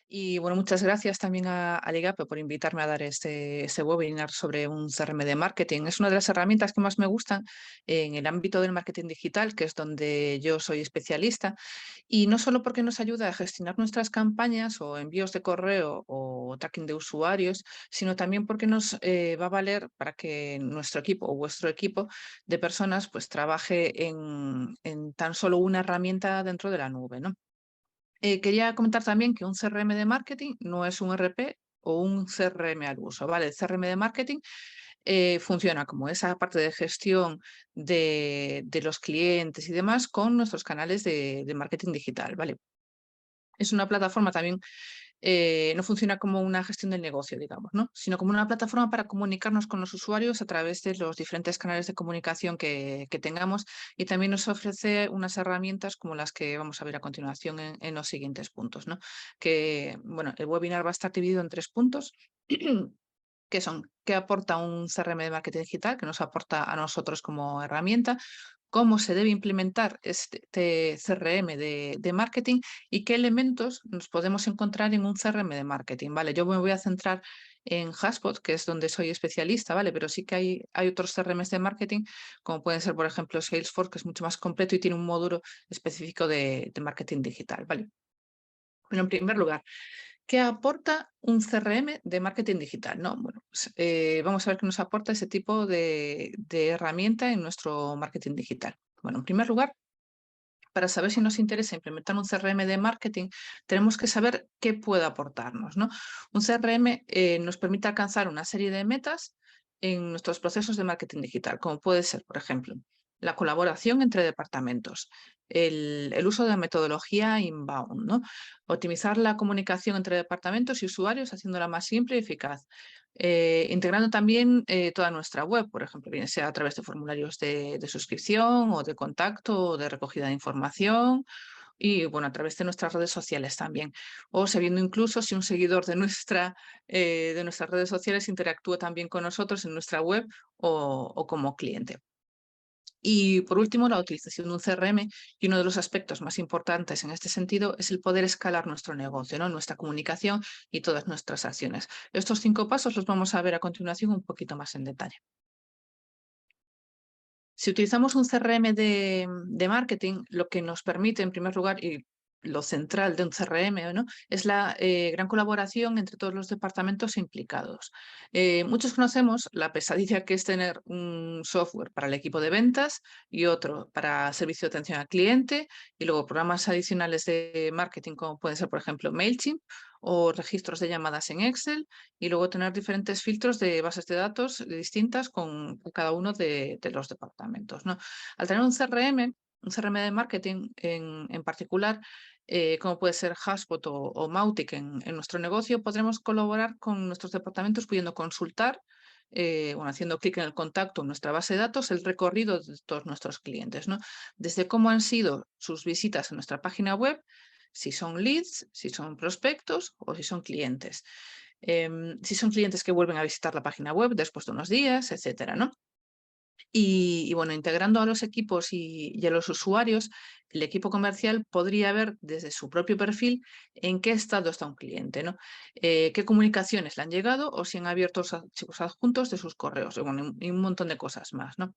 Y bueno, muchas gracias también a Ligape por invitarme a dar este webinar sobre un CRM de marketing. Es una de las herramientas que más me gustan en el ámbito del marketing digital, que es donde yo soy especialista. Y no solo porque nos ayuda a gestionar nuestras campañas o envíos de correo o tracking de usuarios, sino también porque nos va a valer para que nuestro equipo o vuestro equipo de personas pues trabaje en tan solo una herramienta dentro de la nube, ¿no? Quería comentar también que un CRM de marketing no es un RP o un CRM al uso, ¿vale? El CRM de marketing funciona como esa parte de gestión de los clientes y demás con nuestros canales de marketing digital, ¿vale? Es una plataforma también, no funciona como una gestión del negocio, digamos, ¿no? Sino como una plataforma para comunicarnos con los usuarios a través de los diferentes canales de comunicación que tengamos, y también nos ofrece unas herramientas como las que vamos a ver a continuación en los siguientes puntos, ¿no? Que, bueno, el webinar va a estar dividido en 3 puntos. Que son qué aporta un CRM de marketing digital, que nos aporta a nosotros como herramienta, cómo se debe implementar este CRM de marketing y qué elementos nos podemos encontrar en un CRM de marketing, ¿vale? Yo me voy a centrar en HubSpot, que es donde soy especialista, ¿vale? Pero sí que hay otros CRMs de marketing, como pueden ser, por ejemplo, Salesforce, que es mucho más completo y tiene un módulo específico de marketing digital, ¿vale? Bueno, en primer lugar, ¿qué aporta un CRM de marketing digital? ¿No? Bueno, pues, vamos a ver qué nos aporta ese tipo de herramienta en nuestro marketing digital. Bueno, en primer lugar, para saber si nos interesa implementar un CRM de marketing, tenemos que saber qué puede aportarnos, ¿no? Un CRM nos permite alcanzar una serie de metas en nuestros procesos de marketing digital, como puede ser, por ejemplo, la colaboración entre departamentos, el uso de la metodología inbound, ¿no? Optimizar la comunicación entre departamentos y usuarios haciéndola más simple y eficaz. Integrando también toda nuestra web, por ejemplo, bien sea a través de formularios de suscripción o de contacto o de recogida de información, y bueno, a través de nuestras redes sociales también. O sabiendo incluso si un seguidor de nuestras redes sociales interactúa también con nosotros en nuestra web o como cliente. Y por último, la utilización de un CRM, y uno de los aspectos más importantes en este sentido es el poder escalar nuestro negocio, ¿no? Nuestra comunicación y todas nuestras acciones. Estos 5 pasos los vamos a ver a continuación un poquito más en detalle. Si utilizamos un CRM de marketing, lo que nos permite, en primer lugar, y lo central de un CRM, ¿no? Es la gran colaboración entre todos los departamentos implicados. Muchos conocemos la pesadilla que es tener un software para el equipo de ventas y otro para servicio de atención al cliente, y luego programas adicionales de marketing como pueden ser, por ejemplo, MailChimp o registros de llamadas en Excel, y luego tener diferentes filtros de bases de datos distintas con cada uno de los departamentos, ¿no? Al tener un CRM de marketing en particular, como puede ser HubSpot o Mautic en nuestro negocio, podremos colaborar con nuestros departamentos pudiendo consultar, bueno, haciendo clic en el contacto en nuestra base de datos, el recorrido de todos nuestros clientes, ¿no? Desde cómo han sido sus visitas en nuestra página web, si son leads, si son prospectos o si son clientes. Si son clientes que vuelven a visitar la página web después de unos días, etcétera, ¿no? Y bueno, integrando a los equipos y a los usuarios, el equipo comercial podría ver desde su propio perfil en qué estado está un cliente, ¿no? Qué comunicaciones le han llegado o si han abierto los archivos adjuntos de sus correos, y bueno, y un montón de cosas más, ¿no?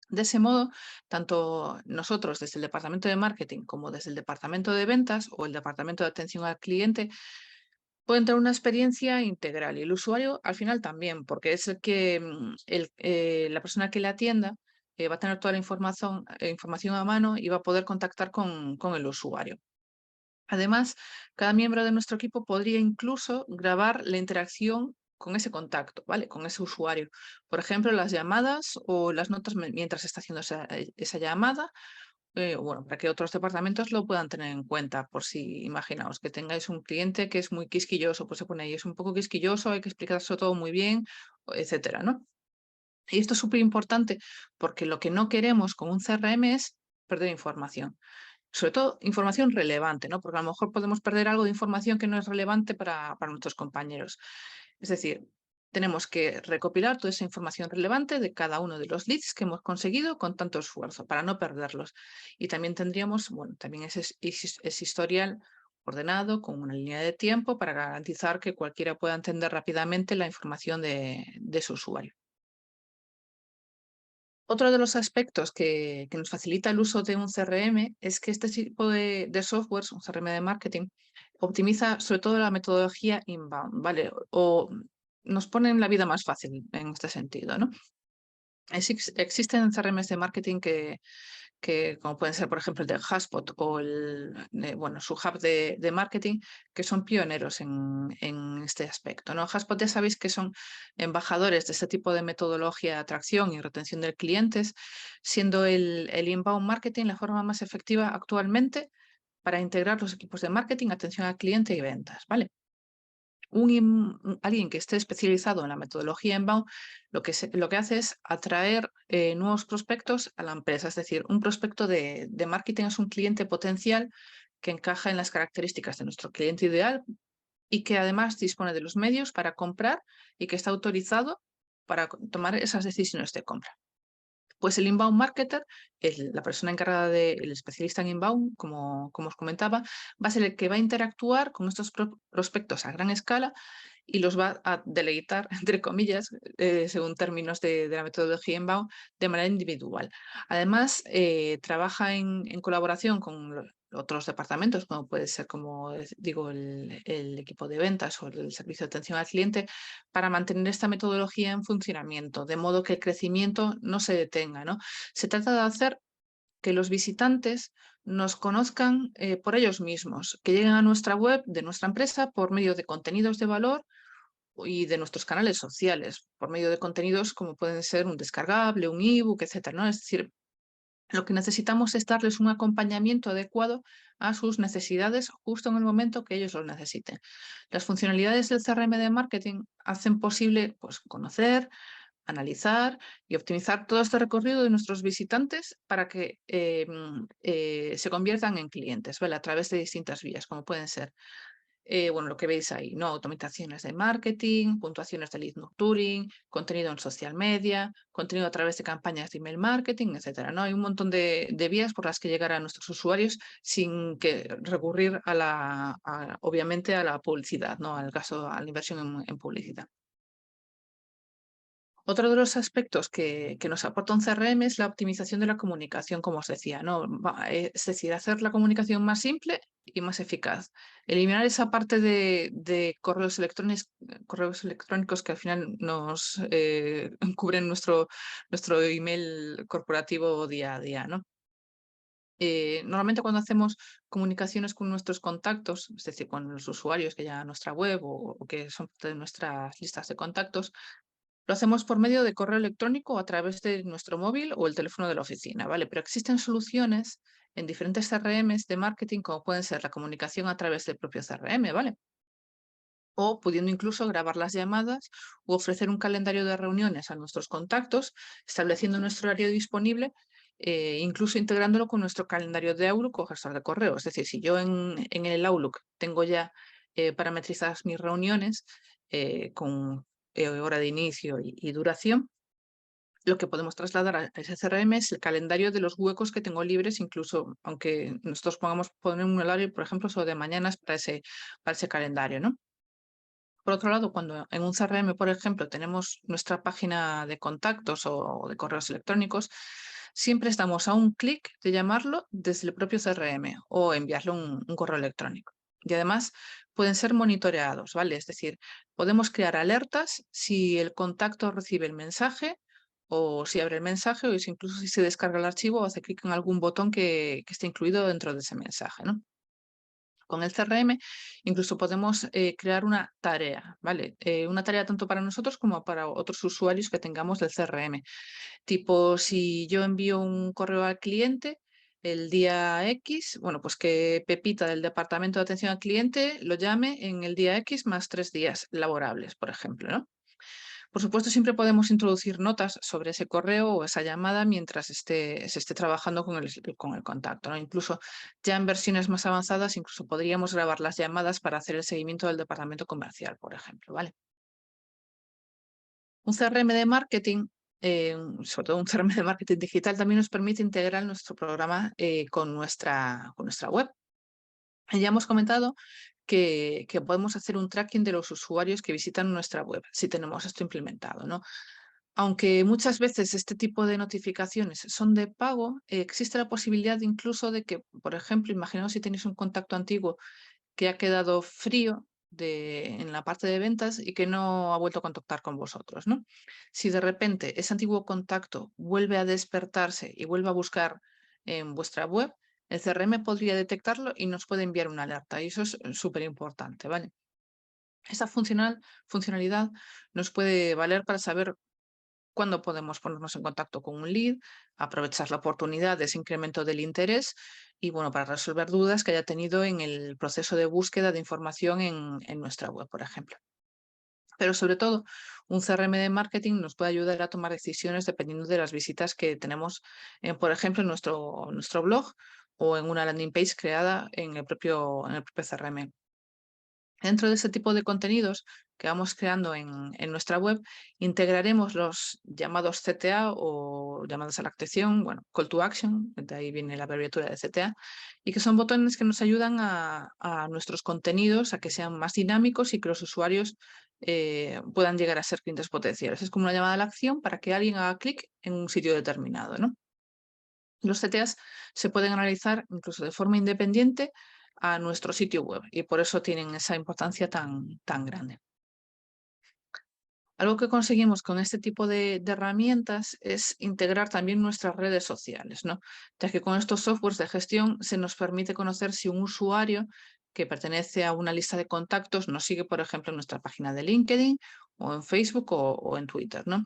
De ese modo, tanto nosotros desde el departamento de marketing como desde el departamento de ventas o el departamento de atención al cliente pueden tener una experiencia integral, y el usuario al final también, porque es el que la persona que le atienda va a tener toda la información a mano y va a poder contactar con el usuario. Además, cada miembro de nuestro equipo podría incluso grabar la interacción con ese contacto, ¿vale? Con ese usuario. Por ejemplo, las llamadas o las notas mientras está haciendo esa llamada, bueno, para que otros departamentos lo puedan tener en cuenta, por si, imaginaos, que tengáis un cliente que es muy quisquilloso, pues se pone ahí, es un poco quisquilloso, hay que explicárselo todo muy bien, etcétera, ¿no? Y esto es súper importante porque lo que no queremos con un CRM es perder información. Sobre todo información relevante, ¿no? Porque a lo mejor podemos perder algo de información que no es relevante para nuestros compañeros. Es decir, tenemos que recopilar toda esa información relevante de cada uno de los leads que hemos conseguido con tanto esfuerzo para no perderlos. Y también tendríamos, bueno, también ese historial ordenado, con una línea de tiempo para garantizar que cualquiera pueda entender rápidamente la información de su usuario. Otro de los aspectos que nos facilita el uso de un CRM es que este tipo de softwares, un CRM de marketing, optimiza sobre todo la metodología inbound, ¿vale? O nos ponen la vida más fácil en este sentido, ¿no? Existen CRMs de marketing que, como pueden ser, por ejemplo, el de HubSpot o bueno, su hub de marketing, que son pioneros en este aspecto, ¿no? HubSpot ya sabéis que son embajadores de este tipo de metodología de atracción y retención de clientes, siendo el inbound marketing la forma más efectiva actualmente para integrar los equipos de marketing, atención al cliente y ventas, ¿vale? Alguien que esté especializado en la metodología inbound, lo que hace es atraer nuevos prospectos a la empresa. Es decir, un prospecto de marketing es un cliente potencial que encaja en las características de nuestro cliente ideal y que además dispone de los medios para comprar y que está autorizado para tomar esas decisiones de compra. Pues el inbound marketer, la persona encargada el especialista en inbound, como os comentaba, va a ser el que va a interactuar con estos prospectos a gran escala y los va a deleitar, entre comillas, según términos de la metodología inbound, de manera individual. Además, trabaja en colaboración con otros departamentos, como puede ser, como digo, el equipo de ventas o el servicio de atención al cliente, para mantener esta metodología en funcionamiento, de modo que el crecimiento no se detenga, ¿no? Se trata de hacer que los visitantes nos conozcan por ellos mismos, que lleguen a nuestra web de nuestra empresa por medio de contenidos de valor y de nuestros canales sociales, por medio de contenidos como pueden ser un descargable, un ebook, etcétera, ¿no? Es decir, lo que necesitamos es darles un acompañamiento adecuado a sus necesidades justo en el momento que ellos lo necesiten. Las funcionalidades del CRM de marketing hacen posible, pues, conocer, analizar y optimizar todo este recorrido de nuestros visitantes para que se conviertan en clientes, ¿vale? A través de distintas vías, como pueden ser bueno, lo que veis ahí, ¿no? Automatizaciones de marketing, puntuaciones de lead nurturing, contenido en social media, contenido a través de campañas de email marketing, etcétera, ¿no? Hay un montón de vías por las que llegar a nuestros usuarios sin que recurrir obviamente a la publicidad, ¿no? Al caso, a la inversión en publicidad. Otro de los aspectos que nos aporta un CRM es la optimización de la comunicación, como os decía, ¿no? Es decir, hacer la comunicación más simple y más eficaz. Eliminar esa parte de correos electrónicos que al final nos cubren nuestro email corporativo día a día, ¿no? Normalmente cuando hacemos comunicaciones con nuestros contactos, es decir, con los usuarios que llegan a nuestra web o que son parte de nuestras listas de contactos, lo hacemos por medio de correo electrónico o a través de nuestro móvil o el teléfono de la oficina, ¿vale? Pero existen soluciones en diferentes CRMs de marketing, como pueden ser la comunicación a través del propio CRM, ¿vale? O pudiendo incluso grabar las llamadas u ofrecer un calendario de reuniones a nuestros contactos, estableciendo nuestro horario disponible, incluso integrándolo con nuestro calendario de Outlook o gestor de correo. Es decir, si yo en el Outlook tengo ya parametrizadas mis reuniones con hora de inicio y duración, lo que podemos trasladar a ese CRM es el calendario de los huecos que tengo libres, incluso aunque nosotros pongamos poner un horario, por ejemplo, solo de mañanas para ese calendario, ¿no? Por otro lado, cuando en un CRM, por ejemplo, tenemos nuestra página de contactos o de correos electrónicos, siempre estamos a un clic de llamarlo desde el propio CRM o enviarle un correo electrónico. Y además pueden ser monitoreados, ¿vale? Es decir, podemos crear alertas si el contacto recibe el mensaje o si abre el mensaje o incluso si se descarga el archivo o hace clic en algún botón que esté incluido dentro de ese mensaje, ¿no? Con el CRM incluso podemos crear una tarea, ¿vale? Una tarea tanto para nosotros como para otros usuarios que tengamos del CRM. Tipo, si yo envío un correo al cliente el día X, bueno, pues que Pepita del departamento de atención al cliente lo llame en el día X más 3 días laborables, por ejemplo, ¿no? Por supuesto, siempre podemos introducir notas sobre ese correo o esa llamada mientras se esté trabajando con el contacto, ¿no? Incluso ya en versiones más avanzadas, incluso podríamos grabar las llamadas para hacer el seguimiento del departamento comercial, por ejemplo, ¿vale? Un CRM de marketing, sobre todo un CRM de marketing digital, también nos permite integrar nuestro programa con nuestra web. Ya hemos comentado que podemos hacer un tracking de los usuarios que visitan nuestra web, si tenemos esto implementado, ¿no? Aunque muchas veces este tipo de notificaciones son de pago, existe la posibilidad incluso de que, por ejemplo, imaginaos si tenéis un contacto antiguo que ha quedado frío en la parte de ventas y que no ha vuelto a contactar con vosotros, ¿no? Si de repente ese antiguo contacto vuelve a despertarse y vuelve a buscar en vuestra web, el CRM podría detectarlo y nos puede enviar una alerta. Y eso es súper importante, ¿vale? Esa funcionalidad nos puede valer para saber cuándo podemos ponernos en contacto con un lead, aprovechar la oportunidad de ese incremento del interés y, bueno, para resolver dudas que haya tenido en el proceso de búsqueda de información en nuestra web, por ejemplo. Pero sobre todo, un CRM de marketing nos puede ayudar a tomar decisiones dependiendo de las visitas que tenemos, por ejemplo, en nuestro blog o en una landing page creada en el propio CRM. Dentro de ese tipo de contenidos que vamos creando en nuestra web, integraremos los llamados CTA o llamadas a la acción, bueno, call to action, de ahí viene la abreviatura de CTA, y que son botones que nos ayudan a nuestros contenidos a que sean más dinámicos y que los usuarios puedan llegar a ser clientes potenciales. Es como una llamada a la acción para que alguien haga clic en un sitio determinado, ¿no? Los CTAs se pueden analizar incluso de forma independiente a nuestro sitio web y por eso tienen esa importancia tan grande. Algo que conseguimos con este tipo de herramientas es integrar también nuestras redes sociales, ¿no? Ya que con estos softwares de gestión se nos permite conocer si un usuario que pertenece a una lista de contactos nos sigue, por ejemplo, en nuestra página de LinkedIn o en Facebook o en Twitter, ¿no?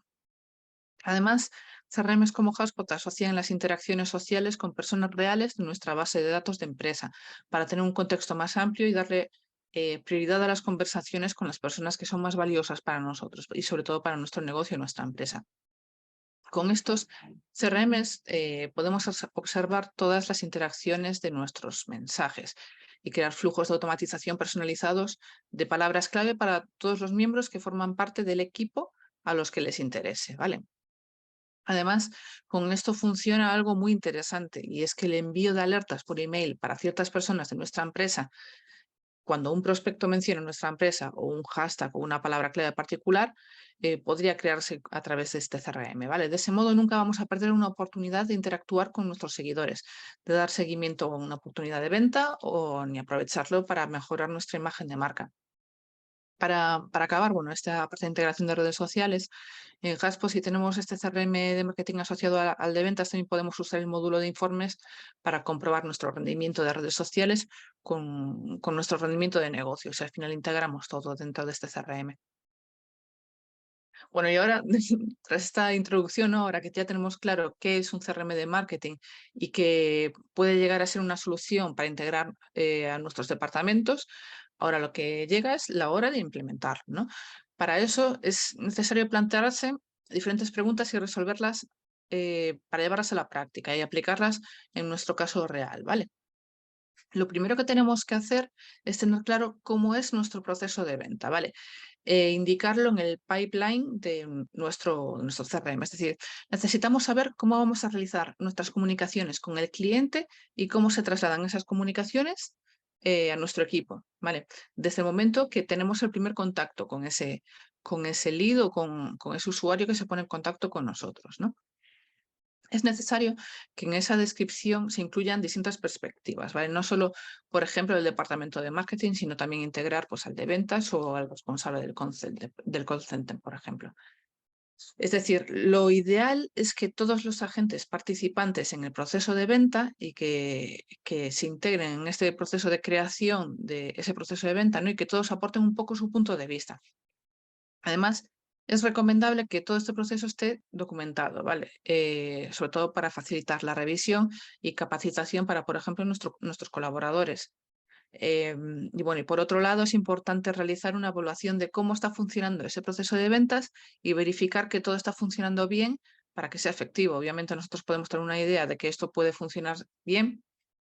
Además, CRMs como Hotspot asocian las interacciones sociales con personas reales de nuestra base de datos de empresa para tener un contexto más amplio y darle prioridad a las conversaciones con las personas que son más valiosas para nosotros y sobre todo para nuestro negocio y nuestra empresa. Con estos CRMs podemos observar todas las interacciones de nuestros mensajes y crear flujos de automatización personalizados de palabras clave para todos los miembros que forman parte del equipo a los que les interese, ¿vale? Además, con esto funciona algo muy interesante y es que el envío de alertas por email para ciertas personas de nuestra empresa, cuando un prospecto menciona nuestra empresa o un hashtag o una palabra clave particular, podría crearse a través de este CRM, ¿vale? De ese modo nunca vamos a perder una oportunidad de interactuar con nuestros seguidores, de dar seguimiento a una oportunidad de venta o ni aprovecharlo para mejorar nuestra imagen de marca. Para acabar, bueno, esta parte de integración de redes sociales, en Haspo, si tenemos este CRM de marketing asociado al de ventas, también podemos usar el módulo de informes para comprobar nuestro rendimiento de redes sociales con nuestro rendimiento de negocio. O sea, al final integramos todo dentro de este CRM. Bueno, y ahora, tras esta introducción, ¿no? Ahora que ya tenemos claro qué es un CRM de marketing y que puede llegar a ser una solución para integrar a nuestros departamentos, ahora lo que llega es la hora de implementar, ¿no? Para eso es necesario plantearse diferentes preguntas y resolverlas para llevarlas a la práctica y aplicarlas en nuestro caso real, ¿vale? Lo primero que tenemos que hacer es tener claro cómo es nuestro proceso de venta, ¿vale? Indicarlo en el pipeline de nuestro CRM. Es decir, necesitamos saber cómo vamos a realizar nuestras comunicaciones con el cliente y cómo se trasladan esas comunicaciones a nuestro equipo, ¿vale? Desde el momento que tenemos el primer contacto con ese lead o con ese usuario que se pone en contacto con nosotros, ¿no? Es necesario que en esa descripción se incluyan distintas perspectivas, ¿vale? No solo, por ejemplo, el departamento de marketing, sino también integrar pues, al de ventas o al responsable del call center, por ejemplo. Es decir, lo ideal es que todos los agentes participantes en el proceso de venta y que se integren en este proceso de creación de ese proceso de venta, ¿no? Y que todos aporten un poco su punto de vista. Además, es recomendable que todo este proceso esté documentado, ¿vale? Sobre todo para facilitar la revisión y capacitación para, por ejemplo, nuestros colaboradores. Y bueno, y por otro lado, es importante realizar una evaluación de cómo está funcionando ese proceso de ventas y verificar que todo está funcionando bien para que sea efectivo. Obviamente nosotros podemos tener una idea de que esto puede funcionar bien,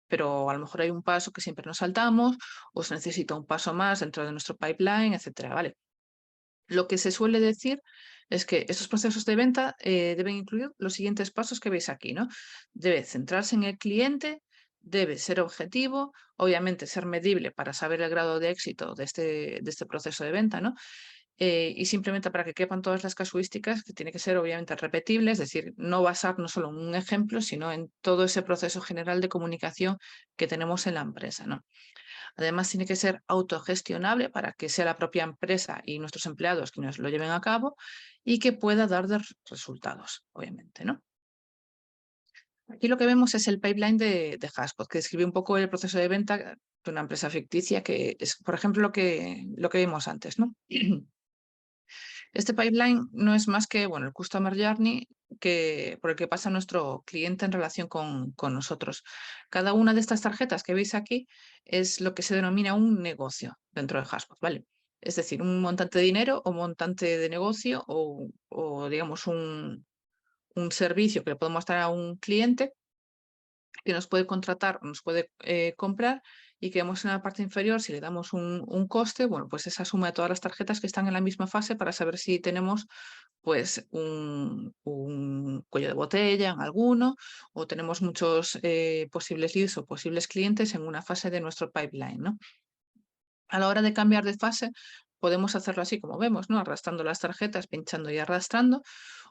pero a lo mejor hay un paso que siempre nos saltamos o se necesita un paso más dentro de nuestro pipeline, etcétera, ¿vale? Lo que se suele decir es que estos procesos de venta deben incluir los siguientes pasos que veis aquí, ¿no? Debe centrarse en el cliente, debe ser objetivo, obviamente ser medible para saber el grado de éxito de este proceso de venta, ¿no? Y simplemente para que quepan todas las casuísticas, que tiene que ser obviamente repetible, es decir, no basarnos solo en un ejemplo, sino en todo ese proceso general de comunicación que tenemos en la empresa, ¿no? Además, tiene que ser autogestionable para que sea la propia empresa y nuestros empleados quienes lo lleven a cabo y que pueda dar resultados, obviamente, ¿no? Aquí lo que vemos es el pipeline de HubSpot, que describe un poco el proceso de venta de una empresa ficticia, que es, por ejemplo, lo que vimos antes, ¿no? Este pipeline no es más que bueno, el Customer Journey por el que pasa nuestro cliente en relación con nosotros. Cada una de estas tarjetas que veis aquí es lo que se denomina un negocio dentro de HubSpot, ¿vale? Es decir, un montante de dinero o montante de negocio o digamos, un servicio que le podemos dar a un cliente que nos puede contratar, nos puede comprar y que vemos en la parte inferior, si le damos un coste, bueno, pues esa suma de todas las tarjetas que están en la misma fase para saber si tenemos pues un cuello de botella en alguno o tenemos muchos posibles leads o posibles clientes en una fase de nuestro pipeline, ¿no? A la hora de cambiar de fase, podemos hacerlo así como vemos, ¿no? Arrastrando las tarjetas, pinchando y arrastrando,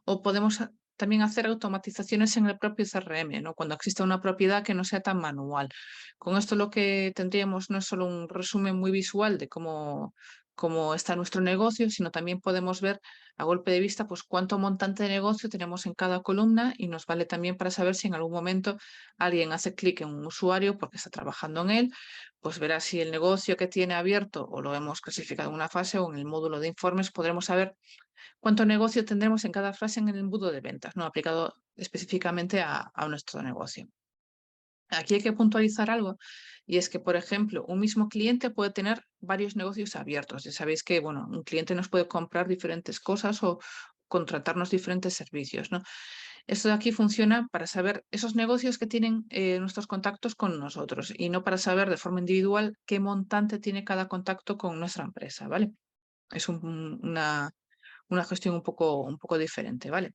o podemos también hacer automatizaciones en el propio CRM, ¿no? Cuando exista una propiedad que no sea tan manual. Con esto lo que tendríamos no es solo un resumen muy visual de cómo está nuestro negocio, sino también podemos ver a golpe de vista pues cuánto montante de negocio tenemos en cada columna y nos vale también para saber si en algún momento alguien hace clic en un usuario porque está trabajando en él, pues verá si el negocio que tiene abierto o lo hemos clasificado en una fase o en el módulo de informes, podremos saber cuánto negocio tendremos en cada frase en el embudo de ventas, no aplicado específicamente a nuestro negocio. Aquí hay que puntualizar algo y es que, por ejemplo, un mismo cliente puede tener varios negocios abiertos. Ya sabéis que, bueno, un cliente nos puede comprar diferentes cosas o contratarnos diferentes servicios, ¿no? Esto de aquí funciona para saber esos negocios que tienen nuestros contactos con nosotros y no para saber de forma individual qué montante tiene cada contacto con nuestra empresa, ¿vale? Es una gestión un poco diferente, ¿vale?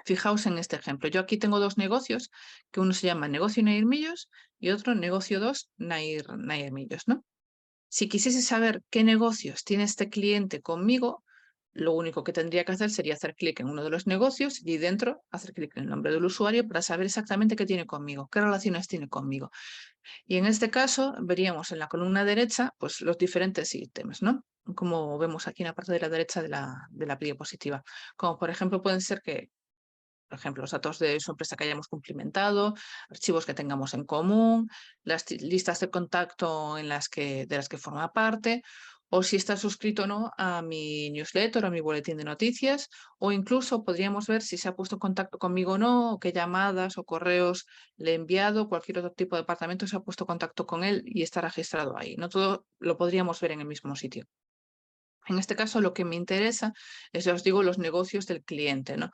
Fijaos en este ejemplo. Yo aquí tengo dos negocios, que uno se llama negocio Nair Millos y otro negocio 2 Nair Millos, ¿no? Si quisiese saber qué negocios tiene este cliente conmigo, lo único que tendría que hacer sería hacer clic en uno de los negocios y dentro hacer clic en el nombre del usuario para saber exactamente qué tiene conmigo, qué relaciones tiene conmigo. Y en este caso veríamos en la columna derecha pues, los diferentes ítems, ¿no? Como vemos aquí en la parte de la derecha de la diapositiva. Como por ejemplo pueden ser que por ejemplo, los datos de su empresa que hayamos cumplimentado, archivos que tengamos en común, las listas de contacto de las que forma parte, o si está suscrito o no a mi newsletter o a mi boletín de noticias, o incluso podríamos ver si se ha puesto en contacto conmigo o no, o qué llamadas o correos le he enviado, cualquier otro tipo de departamento se ha puesto en contacto con él y está registrado ahí. No todo lo podríamos ver en el mismo sitio. En este caso, lo que me interesa es, ya os digo, los negocios del cliente, ¿no?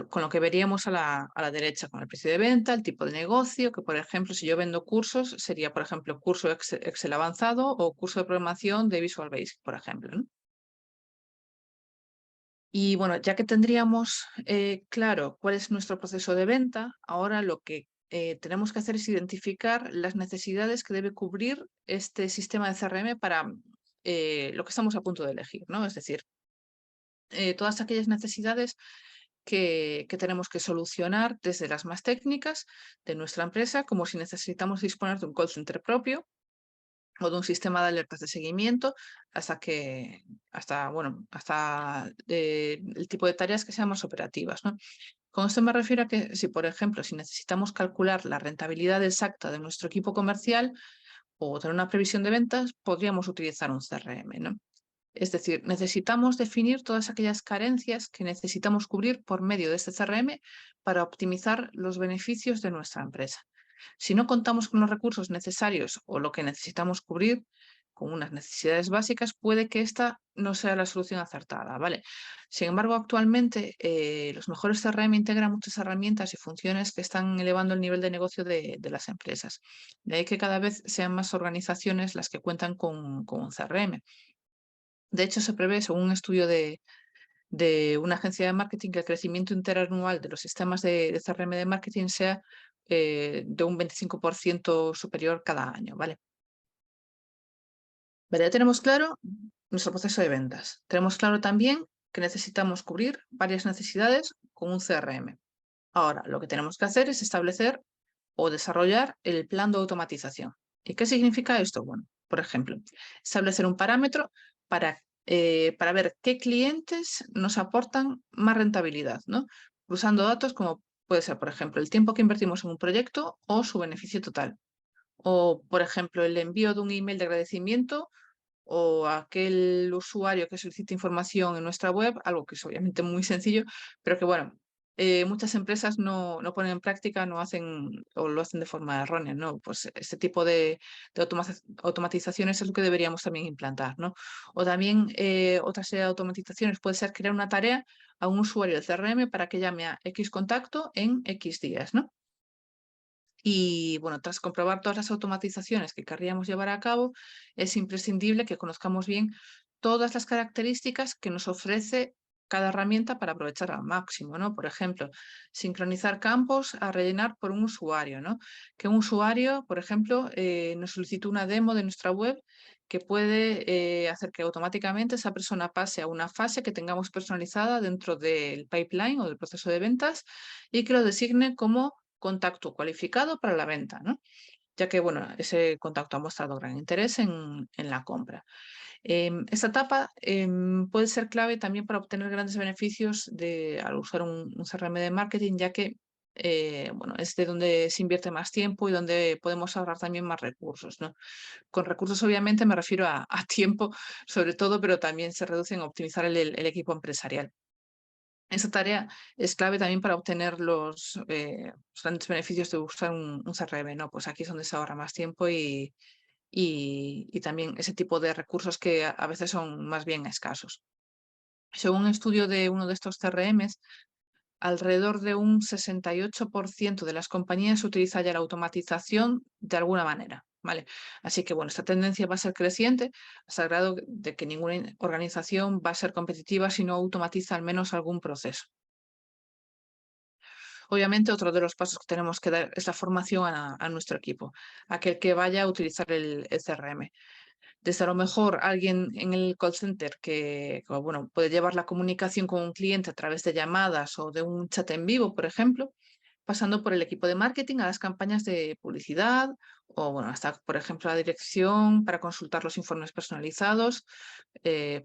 Con lo que veríamos a la derecha, con el precio de venta, el tipo de negocio, que por ejemplo, si yo vendo cursos, sería, por ejemplo, curso Excel avanzado o curso de programación de Visual Basic, por ejemplo, ¿no? Y bueno, ya que tendríamos claro cuál es nuestro proceso de venta, ahora lo que tenemos que hacer es identificar las necesidades que debe cubrir este sistema de CRM para lo que estamos a punto de elegir, ¿no? Es decir, todas aquellas necesidades que tenemos que solucionar desde las más técnicas de nuestra empresa, como si necesitamos disponer de un call center propio o de un sistema de alertas de seguimiento hasta el tipo de tareas que sean más operativas, ¿no? Con esto me refiero a que si, por ejemplo, si necesitamos calcular la rentabilidad exacta de nuestro equipo comercial o tener una previsión de ventas, podríamos utilizar un CRM, ¿no? Es decir, necesitamos definir todas aquellas carencias que necesitamos cubrir por medio de este CRM para optimizar los beneficios de nuestra empresa. Si no contamos con los recursos necesarios o lo que necesitamos cubrir con unas necesidades básicas, puede que esta no sea la solución acertada, ¿vale? Sin embargo, actualmente los mejores CRM integran muchas herramientas y funciones que están elevando el nivel de negocio de las empresas. De ahí que cada vez sean más organizaciones las que cuentan con un CRM. De hecho, se prevé, según un estudio de una agencia de marketing, que el crecimiento interanual de los sistemas de CRM de marketing sea de un 25% superior cada año, ¿vale? Vale, ya tenemos claro nuestro proceso de ventas. Tenemos claro también que necesitamos cubrir varias necesidades con un CRM. Ahora, lo que tenemos que hacer es establecer o desarrollar el plan de automatización. ¿Y qué significa esto? Bueno, por ejemplo, establecer un parámetro para ver qué clientes nos aportan más rentabilidad, ¿no? Usando datos como puede ser, por ejemplo, el tiempo que invertimos en un proyecto o su beneficio total. O, por ejemplo, el envío de un email de agradecimiento o aquel usuario que solicita información en nuestra web, algo que es obviamente muy sencillo, pero que bueno, muchas empresas no ponen en práctica, no hacen o lo hacen de forma errónea, ¿no? Pues este tipo de automatizaciones es lo que deberíamos también implantar, ¿no? O también otra serie de automatizaciones puede ser crear una tarea a un usuario del CRM para que llame a X contacto en X días, ¿no? Y bueno, tras comprobar todas las automatizaciones que querríamos llevar a cabo, es imprescindible que conozcamos bien todas las características que nos ofrece cada herramienta para aprovechar al máximo, ¿no? Por ejemplo, sincronizar campos a rellenar por un usuario, ¿no? Que un usuario, por ejemplo, nos solicite una demo de nuestra web que puede hacer que automáticamente esa persona pase a una fase que tengamos personalizada dentro del pipeline o del proceso de ventas y que lo designe como contacto cualificado para la venta, ¿no? Ya que bueno, ese contacto ha mostrado gran interés en la compra. Esta etapa puede ser clave también para obtener grandes beneficios al usar un CRM de marketing, ya que bueno, es de donde se invierte más tiempo y donde podemos ahorrar también más recursos, ¿no? Con recursos obviamente me refiero a tiempo sobre todo, pero también se reduce en optimizar el equipo empresarial. Esa tarea es clave también para obtener los grandes beneficios de usar un CRM, ¿no? Pues aquí es donde se ahorra más tiempo y también ese tipo de recursos que a veces son más bien escasos. Según un estudio de uno de estos CRMs, alrededor de un 68% de las compañías utiliza ya la automatización de alguna manera, ¿vale? Así que, bueno, esta tendencia va a ser creciente hasta el grado de que ninguna organización va a ser competitiva si no automatiza al menos algún proceso. Obviamente, otro de los pasos que tenemos que dar es la formación a nuestro equipo, aquel que vaya a utilizar el CRM. Desde a lo mejor alguien en el call center que, bueno, puede llevar la comunicación con un cliente a través de llamadas o de un chat en vivo, por ejemplo, pasando por el equipo de marketing a las campañas de publicidad o, bueno, hasta, por ejemplo, la dirección para consultar los informes personalizados,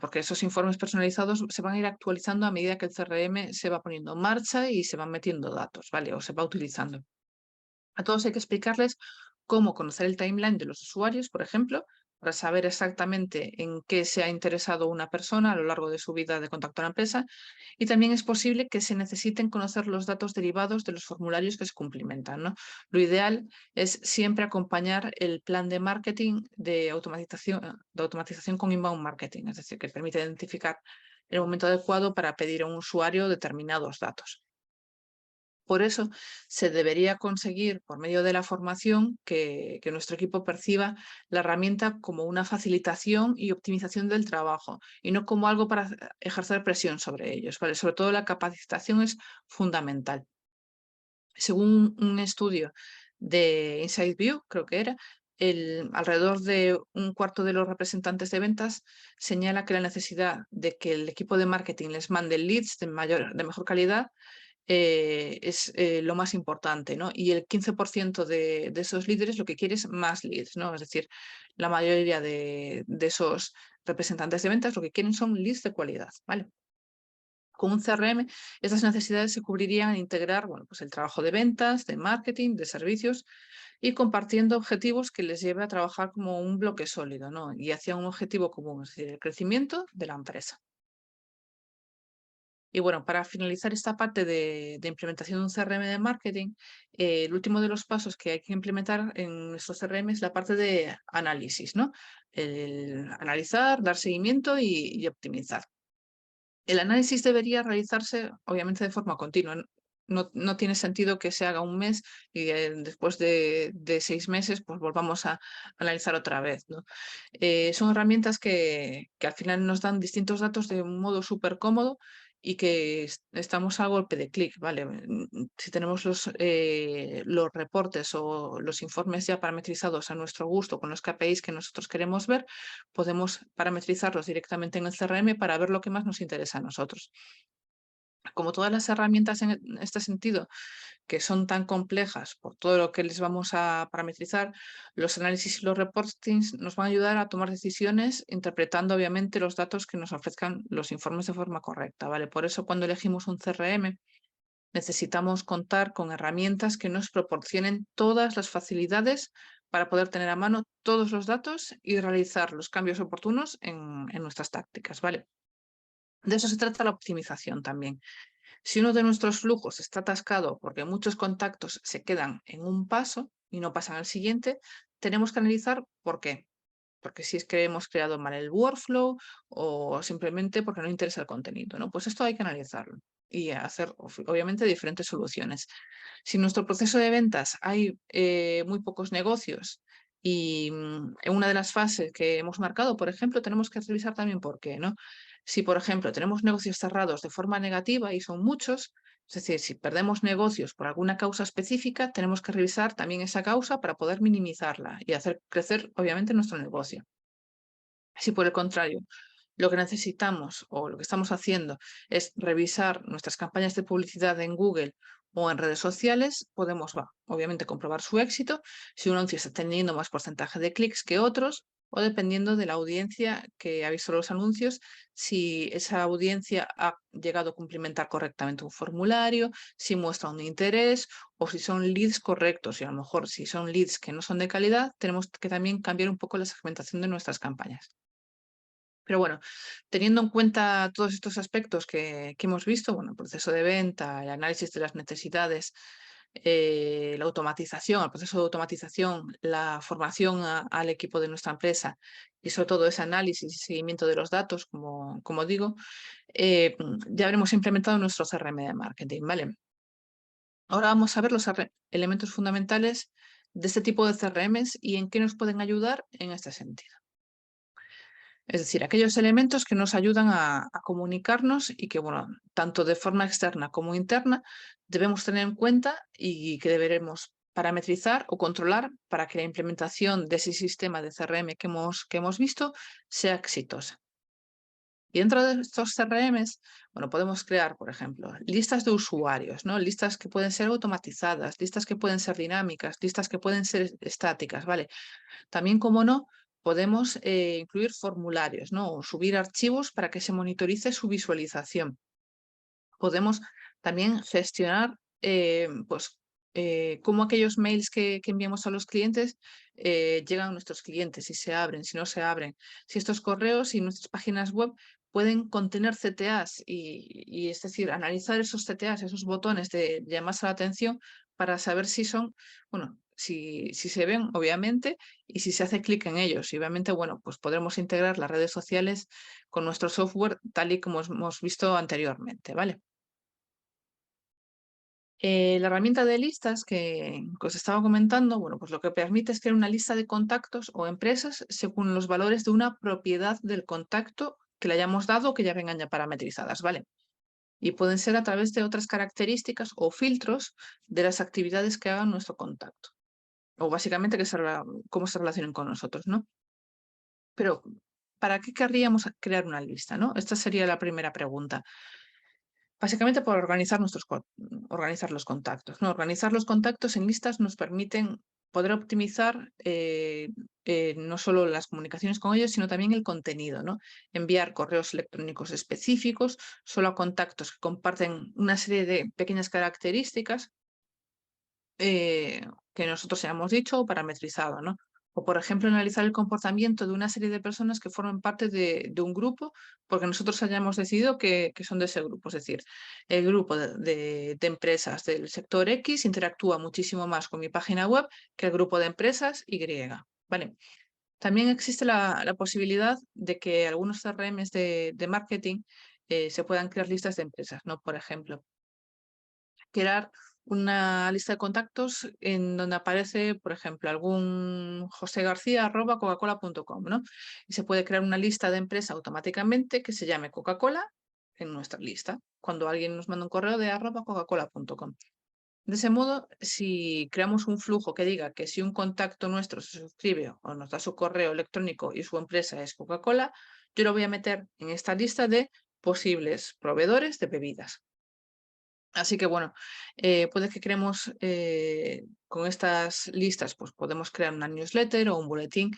porque esos informes personalizados se van a ir actualizando a medida que el CRM se va poniendo en marcha y se van metiendo datos, ¿vale? O se va utilizando. A todos hay que explicarles cómo conocer el timeline de los usuarios, por ejemplo, para saber exactamente en qué se ha interesado una persona a lo largo de su vida de contacto a la empresa. Y también es posible que se necesiten conocer los datos derivados de los formularios que se cumplimentan, ¿no? Lo ideal es siempre acompañar el plan de marketing de automatización con inbound marketing, es decir, que permite identificar el momento adecuado para pedir a un usuario determinados datos. Por eso se debería conseguir, por medio de la formación, que nuestro equipo perciba la herramienta como una facilitación y optimización del trabajo y no como algo para ejercer presión sobre ellos, ¿vale? Sobre todo la capacitación es fundamental. Según un estudio de Inside View, creo que era, alrededor de un cuarto de los representantes de ventas señala que la necesidad de que el equipo de marketing les mande leads de mejor calidad es lo más importante, ¿no? Y el 15% de esos líderes lo que quiere es más leads, ¿no? Es decir, la mayoría de esos representantes de ventas lo que quieren son leads de cualidad, ¿vale? Con un CRM, estas necesidades se cubrirían al integrar, bueno, pues el trabajo de ventas, de marketing, de servicios y compartiendo objetivos que les lleve a trabajar como un bloque sólido, ¿no? Y hacia un objetivo común, es decir, el crecimiento de la empresa. Y bueno, para finalizar esta parte de implementación de un CRM de marketing, el último de los pasos que hay que implementar en nuestro CRM es la parte de análisis, ¿no? El analizar, dar seguimiento y optimizar. El análisis debería realizarse, obviamente, de forma continua. No tiene sentido que se haga un mes y después de 6 meses pues volvamos a analizar otra vez, ¿no? Son herramientas que al final nos dan distintos datos de un modo súper cómodo y que estamos a golpe de clic, ¿vale? Si tenemos los reportes o los informes ya parametrizados a nuestro gusto con los KPIs que nosotros queremos ver, podemos parametrizarlos directamente en el CRM para ver lo que más nos interesa a nosotros. Como todas las herramientas en este sentido, que son tan complejas por todo lo que les vamos a parametrizar, los análisis y los reportings nos van a ayudar a tomar decisiones interpretando obviamente los datos que nos ofrezcan los informes de forma correcta, ¿vale? Por eso cuando elegimos un CRM necesitamos contar con herramientas que nos proporcionen todas las facilidades para poder tener a mano todos los datos y realizar los cambios oportunos en nuestras tácticas, ¿vale? De eso se trata la optimización también. Si uno de nuestros flujos está atascado porque muchos contactos se quedan en un paso y no pasan al siguiente, tenemos que analizar por qué. Porque si es que hemos creado mal el workflow o simplemente porque no interesa el contenido, ¿no? Pues esto hay que analizarlo y hacer, obviamente, diferentes soluciones. Si en nuestro proceso de ventas hay muy pocos negocios y en una de las fases que hemos marcado, por ejemplo, tenemos que revisar también por qué, ¿no? Si, por ejemplo, tenemos negocios cerrados de forma negativa y son muchos, es decir, si perdemos negocios por alguna causa específica, tenemos que revisar también esa causa para poder minimizarla y hacer crecer, obviamente, nuestro negocio. Si por el contrario, lo que necesitamos o lo que estamos haciendo es revisar nuestras campañas de publicidad en Google o en redes sociales, podemos, obviamente, comprobar su éxito, si un anuncio está teniendo más porcentaje de clics que otros, o dependiendo de la audiencia que ha visto los anuncios, si esa audiencia ha llegado a cumplimentar correctamente un formulario, si muestra un interés o si son leads correctos. Y a lo mejor si son leads que no son de calidad, tenemos que también cambiar un poco la segmentación de nuestras campañas. Pero bueno, teniendo en cuenta todos estos aspectos que hemos visto, bueno, el proceso de venta, el análisis de las necesidades, la automatización, el proceso de automatización, la formación al equipo de nuestra empresa y sobre todo ese análisis y seguimiento de los datos, como digo, ya habremos implementado nuestro CRM de marketing, ¿vale? Ahora vamos a ver los elementos fundamentales de este tipo de CRMs y en qué nos pueden ayudar en este sentido. Es decir, aquellos elementos que nos ayudan a comunicarnos y que, bueno, tanto de forma externa como interna, debemos tener en cuenta y que deberemos parametrizar o controlar para que la implementación de ese sistema de CRM que hemos visto sea exitosa. Y dentro de estos CRMs, bueno, podemos crear, por ejemplo, listas de usuarios, ¿no? Listas que pueden ser automatizadas, listas que pueden ser dinámicas, listas que pueden ser estáticas, ¿vale? También, como no, podemos incluir formularios, ¿no? O subir archivos para que se monitorice su visualización. Podemos también gestionar pues, cómo aquellos mails que enviamos a los clientes llegan a nuestros clientes, si se abren, si no se abren, si estos correos y nuestras páginas web pueden contener CTAs y es decir, analizar esos CTAs, esos botones de llamarse la atención para saber si son, bueno, si se ven, obviamente, y si se hace clic en ellos. Y obviamente, bueno, pues podremos integrar las redes sociales con nuestro software tal y como hemos visto anteriormente, ¿vale? La herramienta de listas que os estaba comentando, bueno, pues lo que permite es crear una lista de contactos o empresas según los valores de una propiedad del contacto que le hayamos dado o que ya vengan ya parametrizadas, ¿vale? Y pueden ser a través de otras características o filtros de las actividades que haga nuestro contacto. O básicamente cómo se relacionen con nosotros, ¿no? Pero, ¿para qué querríamos crear una lista, no? Esta sería la primera pregunta. Básicamente por organizar los contactos, ¿no? Organizar los contactos en listas nos permiten poder optimizar no solo las comunicaciones con ellos, sino también el contenido, ¿no? Enviar correos electrónicos específicos solo a contactos que comparten una serie de pequeñas características que nosotros hayamos dicho o parametrizado, ¿no? O, por ejemplo, analizar el comportamiento de una serie de personas que forman parte de un grupo porque nosotros hayamos decidido que son de ese grupo. Es decir, el grupo de empresas del sector X interactúa muchísimo más con mi página web que el grupo de empresas Y. ¿Vale? También existe la posibilidad de que algunos CRMs de marketing se puedan crear listas de empresas, ¿no? Por ejemplo, crear una lista de contactos en donde aparece, por ejemplo, algún josegarcia@coca-cola.com, ¿no? Y se puede crear una lista de empresa automáticamente que se llame Coca-Cola en nuestra lista cuando alguien nos manda un correo de @coca-cola.com. De ese modo, si creamos un flujo que diga que si un contacto nuestro se suscribe o nos da su correo electrónico y su empresa es Coca-Cola, yo lo voy a meter en esta lista de posibles proveedores de bebidas. Así que bueno, puede que creemos con estas listas, pues podemos crear una newsletter o un boletín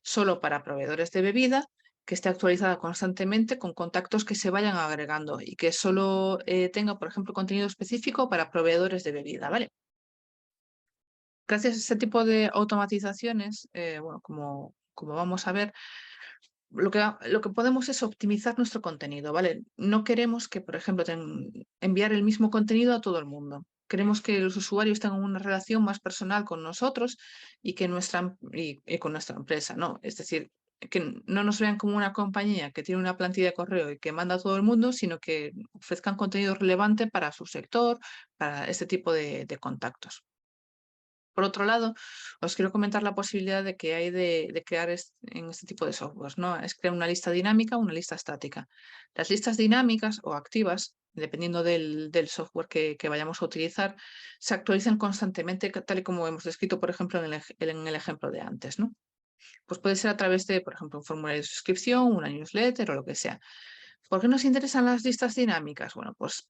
solo para proveedores de bebida que esté actualizada constantemente con contactos que se vayan agregando y que solo tenga, por ejemplo, contenido específico para proveedores de bebida, ¿vale? Gracias a este tipo de automatizaciones, bueno, como vamos a ver, lo que podemos es optimizar nuestro contenido, ¿vale? No queremos que, por ejemplo, enviar el mismo contenido a todo el mundo. Queremos que los usuarios tengan una relación más personal con nosotros y y con nuestra empresa, ¿no? Es decir, que no nos vean como una compañía que tiene una plantilla de correo y que manda a todo el mundo, sino que ofrezcan contenido relevante para su sector, para este tipo de contactos. Por otro lado, os quiero comentar la posibilidad de que hay de crear en este tipo de softwares, ¿no? Es crear una lista dinámica o una lista estática. Las listas dinámicas o activas, dependiendo del software que vayamos a utilizar, se actualizan constantemente, tal y como hemos descrito, por ejemplo, en el ejemplo de antes, ¿no? Pues puede ser a través de, por ejemplo, un formulario de suscripción, una newsletter o lo que sea. ¿Por qué nos interesan las listas dinámicas? Bueno, pues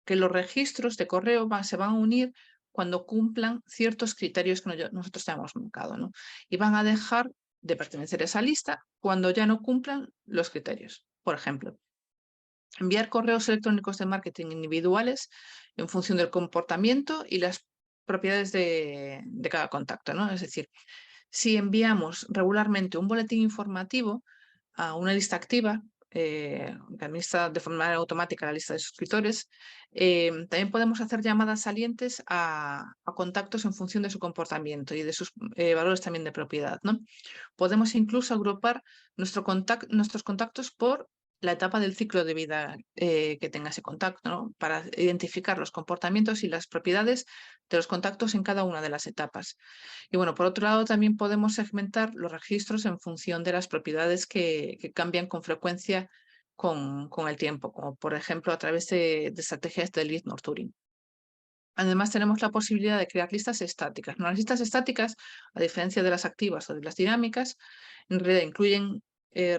que los registros de correo se van a unir cuando cumplan ciertos criterios que nosotros tenemos marcado, ¿no? Y van a dejar de pertenecer a esa lista cuando ya no cumplan los criterios. Por ejemplo, enviar correos electrónicos de marketing individuales en función del comportamiento y las propiedades de cada contacto, ¿no? Es decir, si enviamos regularmente un boletín informativo a una lista activa, que administra de forma automática la lista de suscriptores, también podemos hacer llamadas salientes a contactos en función de su comportamiento y de sus valores también de propiedad, ¿no? Podemos incluso agrupar nuestros contactos por la etapa del ciclo de vida que tenga ese contacto, ¿no? Para identificar los comportamientos y las propiedades de los contactos en cada una de las etapas. Y bueno, por otro lado, también podemos segmentar los registros en función de las propiedades que cambian con frecuencia con el tiempo, como por ejemplo a través de estrategias de lead nurturing. Además, tenemos la posibilidad de crear listas estáticas. ¿No? Las listas estáticas, a diferencia de las activas o de las dinámicas, en realidad incluyen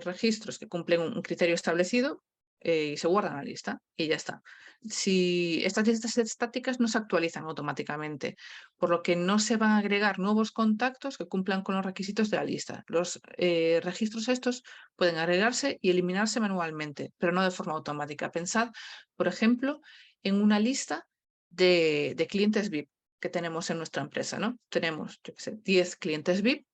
registros que cumplen un criterio establecido y se guardan en la lista y ya está. Si estas listas estáticas no se actualizan automáticamente, por lo que no se van a agregar nuevos contactos que cumplan con los requisitos de la lista. Los registros estos pueden agregarse y eliminarse manualmente, pero no de forma automática. Pensad, por ejemplo, en una lista de clientes VIP que tenemos en nuestra empresa, ¿no? Tenemos, yo qué sé, 10 clientes VIP,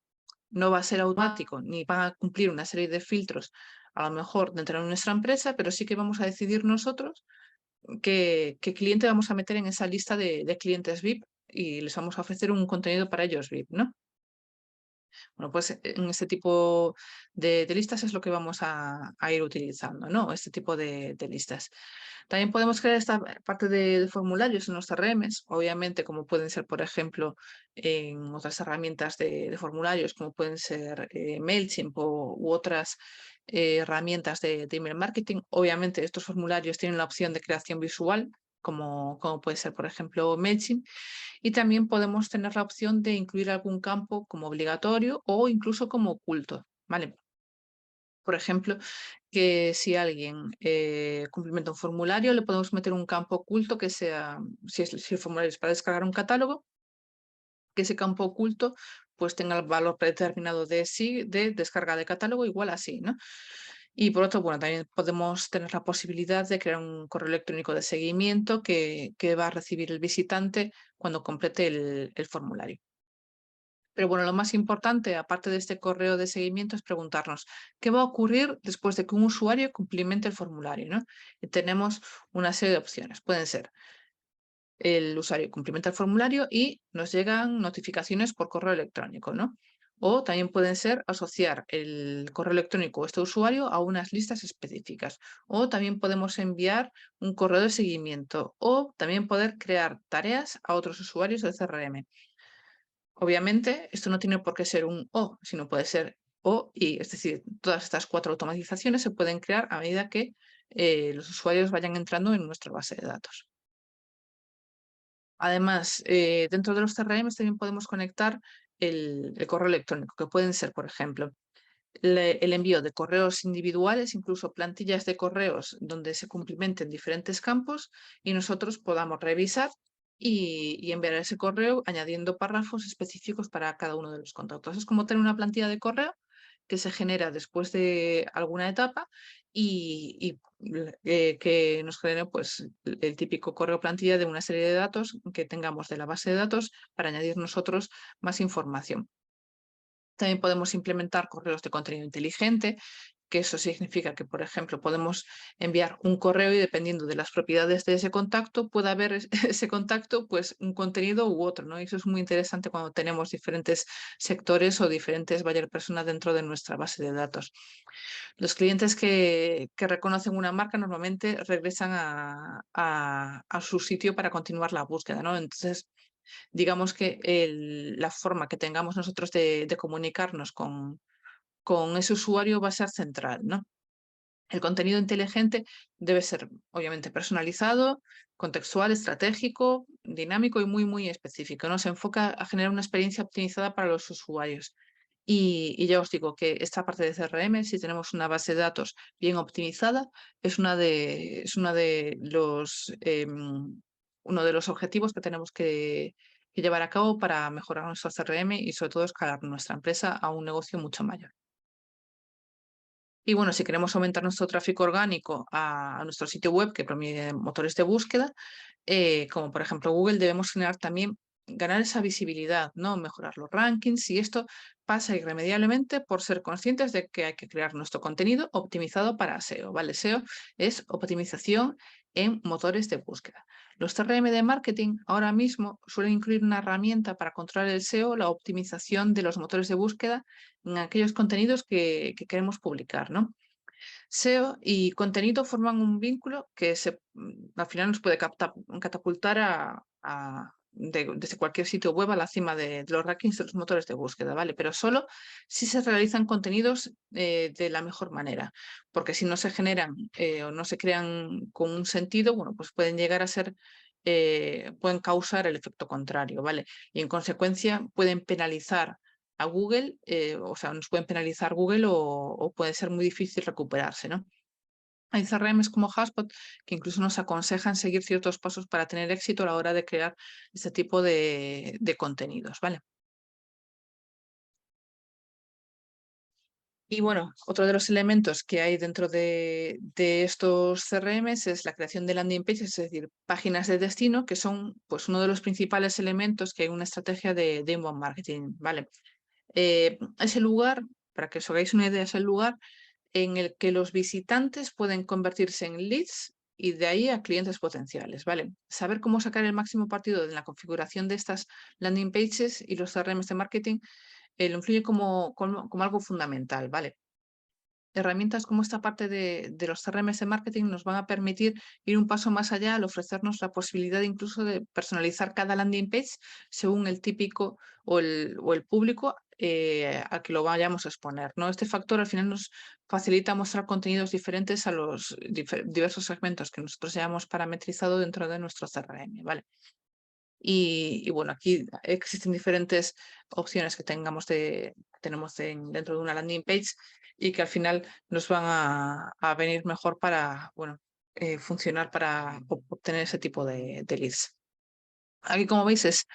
no va a ser automático ni van a cumplir una serie de filtros a lo mejor dentro de nuestra empresa, pero sí que vamos a decidir nosotros qué cliente vamos a meter en esa lista de clientes VIP y les vamos a ofrecer un contenido para ellos VIP, ¿no? Bueno, pues en este tipo de listas es lo que vamos a ir utilizando, ¿no? Este tipo de listas. También podemos crear esta parte de formularios en los CRMs, obviamente, como pueden ser, por ejemplo, en otras herramientas de formularios, como pueden ser MailChimp u otras herramientas de email marketing. Obviamente, estos formularios tienen la opción de creación visual, como puede ser, por ejemplo, MailChimp. Y también podemos tener la opción de incluir algún campo como obligatorio o incluso como oculto, ¿vale? Por ejemplo, que si alguien cumplimenta un formulario, le podemos meter un campo oculto que sea, si el formulario es para descargar un catálogo, que ese campo oculto pues tenga el valor predeterminado de sí, de descarga de catálogo igual a sí, ¿no? Y por otro, bueno, también podemos tener la posibilidad de crear un correo electrónico de seguimiento que va a recibir el visitante cuando complete el formulario. Pero bueno, lo más importante, aparte de este correo de seguimiento, es preguntarnos qué va a ocurrir después de que un usuario cumplimente el formulario, ¿no? Y tenemos una serie de opciones. Pueden ser el usuario cumplimenta el formulario y nos llegan notificaciones por correo electrónico, ¿no? O también pueden ser asociar el correo electrónico de este usuario a unas listas específicas. O también podemos enviar un correo de seguimiento. O también poder crear tareas a otros usuarios del CRM. Obviamente, esto no tiene por qué ser un o, sino puede ser o y. Es decir, todas estas 4 automatizaciones se pueden crear a medida que los usuarios vayan entrando en nuestra base de datos. Además, dentro de los CRMs también podemos conectar el correo electrónico, que pueden ser, por ejemplo, el envío de correos individuales, incluso plantillas de correos donde se cumplimenten diferentes campos y nosotros podamos revisar y enviar ese correo añadiendo párrafos específicos para cada uno de los contactos. Es como tener una plantilla de correo que se genera después de alguna etapa y que nos genere pues, el típico correo plantilla de una serie de datos que tengamos de la base de datos para añadir nosotros más información. También podemos implementar correos de contenido inteligente, que eso significa que, por ejemplo, podemos enviar un correo y dependiendo de las propiedades de ese contacto, puede haber ese contacto, pues un contenido u otro, ¿no? Y eso es muy interesante cuando tenemos diferentes sectores o diferentes buyer personas dentro de nuestra base de datos. Los clientes que reconocen una marca normalmente regresan a su sitio para continuar la búsqueda, ¿no? Entonces, digamos que la forma que tengamos nosotros de comunicarnos con ese usuario va a ser central, ¿no? El contenido inteligente debe ser, obviamente, personalizado, contextual, estratégico, dinámico y muy, muy específico, ¿no? Se enfoca a generar una experiencia optimizada para los usuarios. Y ya os digo que esta parte de CRM, si tenemos una base de datos bien optimizada, uno de los objetivos que tenemos que llevar a cabo para mejorar nuestro CRM y sobre todo escalar nuestra empresa a un negocio mucho mayor. Y bueno, si queremos aumentar nuestro tráfico orgánico a nuestro sitio web que promueve motores de búsqueda, como por ejemplo Google, debemos generar también, ganar esa visibilidad, ¿no? Mejorar los rankings y esto pasa irremediablemente por ser conscientes de que hay que crear nuestro contenido optimizado para SEO, ¿vale? SEO es optimización en motores de búsqueda. Los CRM de marketing ahora mismo suelen incluir una herramienta para controlar el SEO, la optimización de los motores de búsqueda en aquellos contenidos que queremos publicar, ¿no? SEO y contenido forman un vínculo que al final nos puede catapultar desde cualquier sitio web a la cima de los rankings de los motores de búsqueda, ¿vale? Pero solo si se realizan contenidos de la mejor manera, porque si no se generan o no se crean con un sentido, bueno, pues pueden llegar a ser, pueden causar el efecto contrario, ¿vale? Y en consecuencia pueden penalizar a Google, o sea, nos pueden penalizar Google o puede ser muy difícil recuperarse, ¿no? Hay CRMs como HubSpot que incluso nos aconsejan seguir ciertos pasos para tener éxito a la hora de crear este tipo de contenidos, ¿vale? Y bueno, otro de los elementos que hay dentro de estos CRMs es la creación de landing pages, es decir, páginas de destino, que son pues, uno de los principales elementos que hay en una estrategia de inbound marketing, ¿vale? Es el lugar, para que os hagáis una idea, es el lugar en el que los visitantes pueden convertirse en leads y de ahí a clientes potenciales, ¿vale? Saber cómo sacar el máximo partido de la configuración de estas landing pages y los CRMs de marketing lo influye como algo fundamental, ¿vale? Herramientas como esta parte de los CRMs de marketing nos van a permitir ir un paso más allá al ofrecernos la posibilidad incluso de personalizar cada landing page según el típico o el público al que lo vayamos a exponer, ¿no? Este factor al final nos facilita mostrar contenidos diferentes a los diversos segmentos que nosotros ya hemos parametrizado dentro de nuestro CRM, ¿vale? Y bueno, aquí existen diferentes opciones que tenemos dentro de una landing page y que al final nos van a venir mejor para, bueno, funcionar para obtener ese tipo de leads. Aquí, como veis, es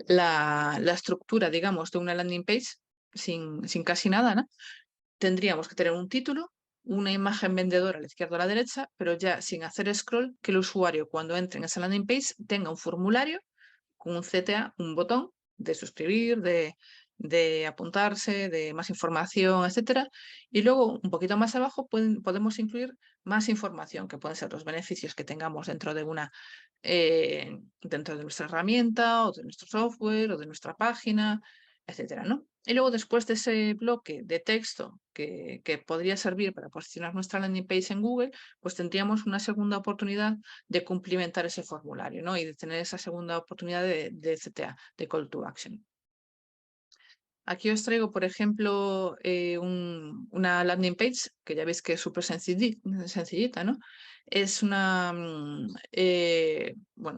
la estructura, digamos, de una landing page sin casi nada, ¿no? Tendríamos que tener un título, una imagen vendedora a la izquierda o a la derecha, pero ya sin hacer scroll, que el usuario cuando entre en esa landing page tenga un formulario con un CTA, un botón de suscribir, de apuntarse, de más información, etcétera. Y luego, un poquito más abajo, podemos incluir más información, que pueden ser los beneficios que tengamos dentro de nuestra herramienta o de nuestro software o de nuestra página, etcétera, ¿no? Y luego, después de ese bloque de texto que podría servir para posicionar nuestra landing page en Google, pues tendríamos una segunda oportunidad de cumplimentar ese formulario, ¿no? Y de tener esa segunda oportunidad de CTA, de Call to Action. Aquí os traigo, por ejemplo, una landing page, que ya veis que es súper sencillita, ¿no? Es bueno,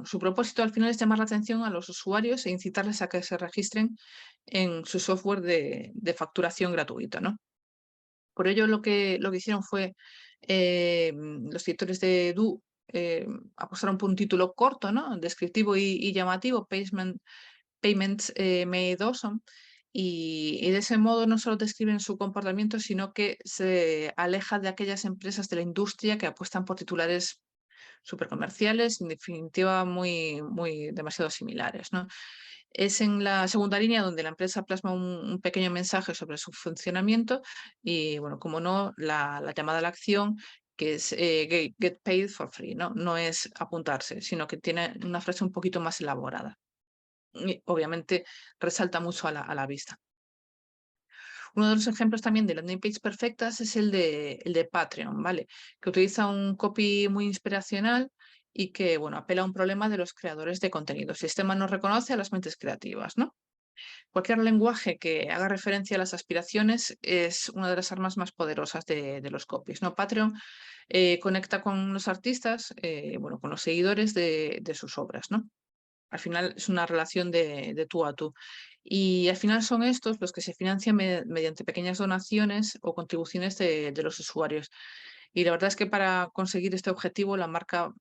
su propósito al final es llamar la atención a los usuarios e incitarles a que se registren en su software de facturación gratuita, ¿no? Por ello lo que hicieron fue, los editores de Do apostaron por un título corto, ¿no? Descriptivo y llamativo, Payments Made Awesome, y de ese modo no solo describen su comportamiento, sino que se aleja de aquellas empresas de la industria que apuestan por titulares súper comerciales, en definitiva muy demasiado similares, ¿no? Es en la segunda línea donde la empresa plasma un pequeño mensaje sobre su funcionamiento y, bueno, como no, la llamada a la acción, que es get paid for free, ¿no? No es apuntarse, sino que tiene una frase un poquito más elaborada. Y obviamente resalta mucho a la vista. Uno de los ejemplos también de landing page perfectas es el de Patreon, ¿vale? Que utiliza un copy muy inspiracional y que, bueno, apela a un problema de los creadores de contenido. El sistema no reconoce a las mentes creativas, ¿no? Cualquier lenguaje que haga referencia a las aspiraciones es una de las armas más poderosas de los copies, ¿no? Patreon conecta con los artistas, bueno, con los seguidores de sus obras, ¿no? Al final es una relación de tú a tú. Y al final son estos los que se financian mediante pequeñas donaciones o contribuciones de los usuarios. Y la verdad es que para conseguir este objetivo la marca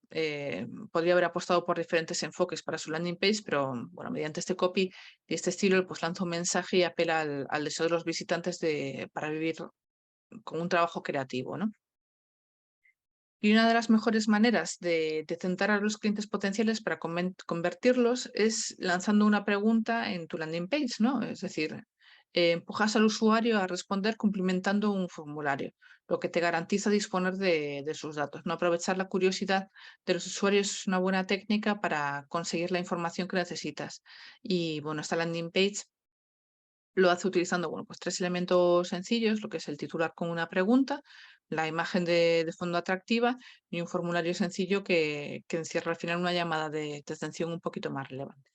podría haber apostado por diferentes enfoques para su landing page, pero bueno, mediante este copy y este estilo pues lanza un mensaje y apela al deseo de los visitantes para vivir con un trabajo creativo, ¿no? Y una de las mejores maneras de tentar a los clientes potenciales para convertirlos es lanzando una pregunta en tu landing page, ¿no? Es decir, empujas al usuario a responder cumplimentando un formulario, lo que te garantiza disponer de sus datos, ¿no? Aprovechar la curiosidad de los usuarios es una buena técnica para conseguir la información que necesitas. Y bueno, esta landing page lo hace utilizando, bueno, pues 3 elementos sencillos, lo que es el titular con una pregunta, la imagen de fondo atractiva y un formulario sencillo que encierra al final una llamada de atención un poquito más relevante.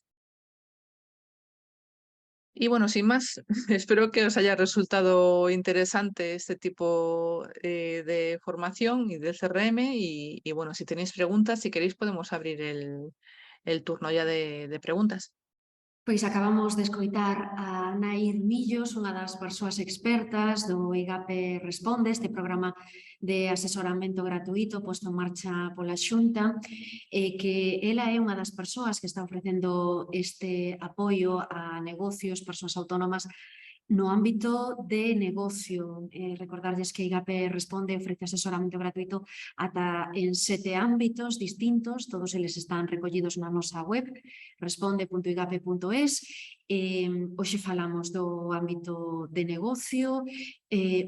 Y bueno, sin más, espero que os haya resultado interesante este tipo de formación y de CRM y bueno, si tenéis preguntas, si queréis podemos abrir el turno ya de preguntas. Pois acabamos de escoitar a Nair Millos, unha das persoas expertas do IGAPE Responde, este programa de asesoramento gratuito posto en marcha pola Xunta, que ela é unha das persoas que está ofrecendo este apoio a negocios, persoas autónomas, no ámbito de negocio. Recordarlles que IGAPE Responde ofrece asesoramento gratuito ata en 7 ámbitos distintos, todos eles están recollidos na nosa web, responde.igape.es. Hoxe falamos do ámbito de negocio.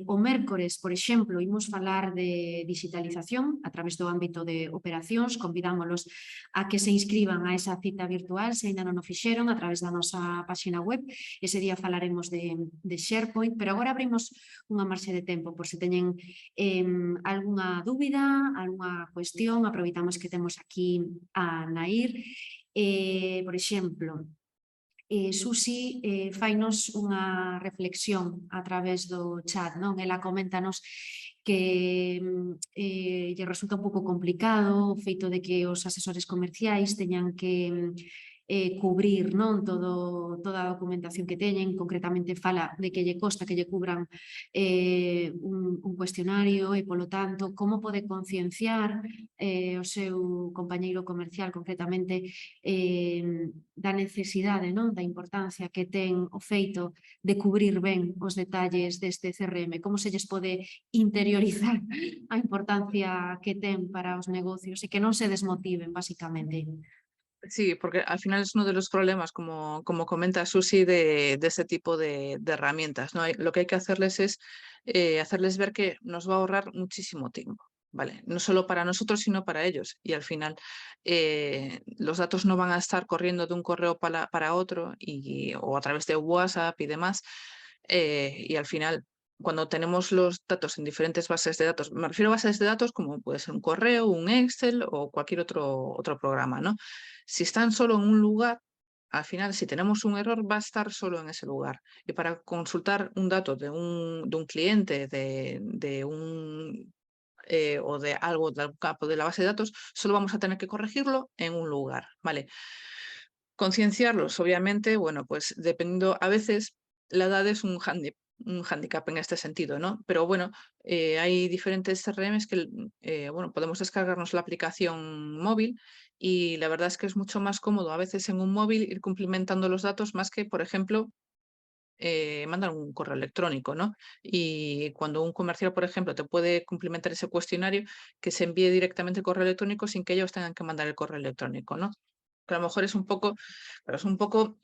O mércores, por exemplo, imos falar de digitalización a través do ámbito de operacións. Convidámolos a que se inscriban a esa cita virtual, se ainda non o fixeron, a través da nosa página web. Ese día falaremos de SharePoint, pero agora abrimos unha marxe de tempo por se teñen algunha dúbida, algunha cuestión. Aproveitamos que temos aquí a Nair. Por exemplo, Susi fainos unha reflexión a través do chat, non? Ela coméntanos que lle resulta un pouco complicado o feito de que os asesores comerciais teñan que cubrir, non, toda a documentación que teñen. Concretamente fala de que lle costa que lle cubran un cuestionario e, polo tanto, como pode concienciar o seu compañeiro comercial, concretamente, da necesidade, non, da importancia que ten o feito de cubrir ben os detalles deste CRM, como se lles pode interiorizar a importancia que ten para os negocios e que non se desmotiven, basicamente. Sí, porque al final es uno de los problemas, como comenta Susi, de este tipo de herramientas, ¿no? Lo que hay que hacerles es hacerles ver que nos va a ahorrar muchísimo tiempo, ¿vale? No solo para nosotros, sino para ellos. Y al final los datos no van a estar corriendo de un correo para otro o a través de WhatsApp y demás. Y al final, cuando tenemos los datos en diferentes bases de datos, me refiero a bases de datos como puede ser un correo, un Excel o cualquier otro programa, ¿no? Si están solo en un lugar, al final, si tenemos un error, va a estar solo en ese lugar. Y para consultar un dato de un cliente, o de algo del campo de la base de datos, solo vamos a tener que corregirlo en un lugar, ¿vale? Concienciarlos, obviamente, bueno, pues dependiendo, a veces la edad es un hándicap en este sentido, ¿no? Pero bueno, hay diferentes CRMs que, bueno, podemos descargarnos la aplicación móvil y la verdad es que es mucho más cómodo a veces en un móvil ir cumplimentando los datos más que, por ejemplo, mandar un correo electrónico, ¿no? Y cuando un comercial, por ejemplo, te puede cumplimentar ese cuestionario, que se envíe directamente el correo electrónico sin que ellos tengan que mandar el correo electrónico, ¿no? Que a lo mejor es un poco, pero es un poco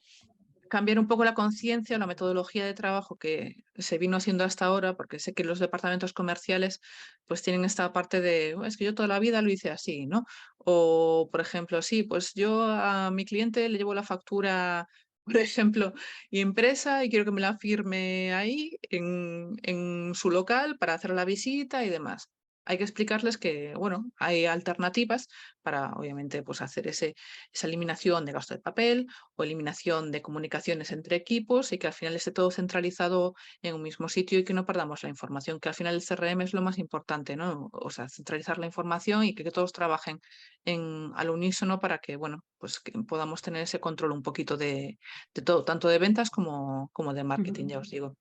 cambiar un poco la conciencia, la metodología de trabajo que se vino haciendo hasta ahora, porque sé que los departamentos comerciales pues tienen esta parte de, "Oh, es que yo toda la vida lo hice así, ¿no? O, por ejemplo, sí, pues yo a mi cliente le llevo la factura, por ejemplo, impresa y quiero que me la firme ahí en su local para hacer la visita y demás. Hay que explicarles que, bueno, hay alternativas para, obviamente, pues hacer esa eliminación de gasto de papel o eliminación de comunicaciones entre equipos y que al final esté todo centralizado en un mismo sitio y que no perdamos la información, que al final el CRM es lo más importante, ¿no? O sea, centralizar la información y que todos trabajen al unísono para que, bueno, pues que podamos tener ese control un poquito de todo, tanto de ventas como de marketing, ya os digo.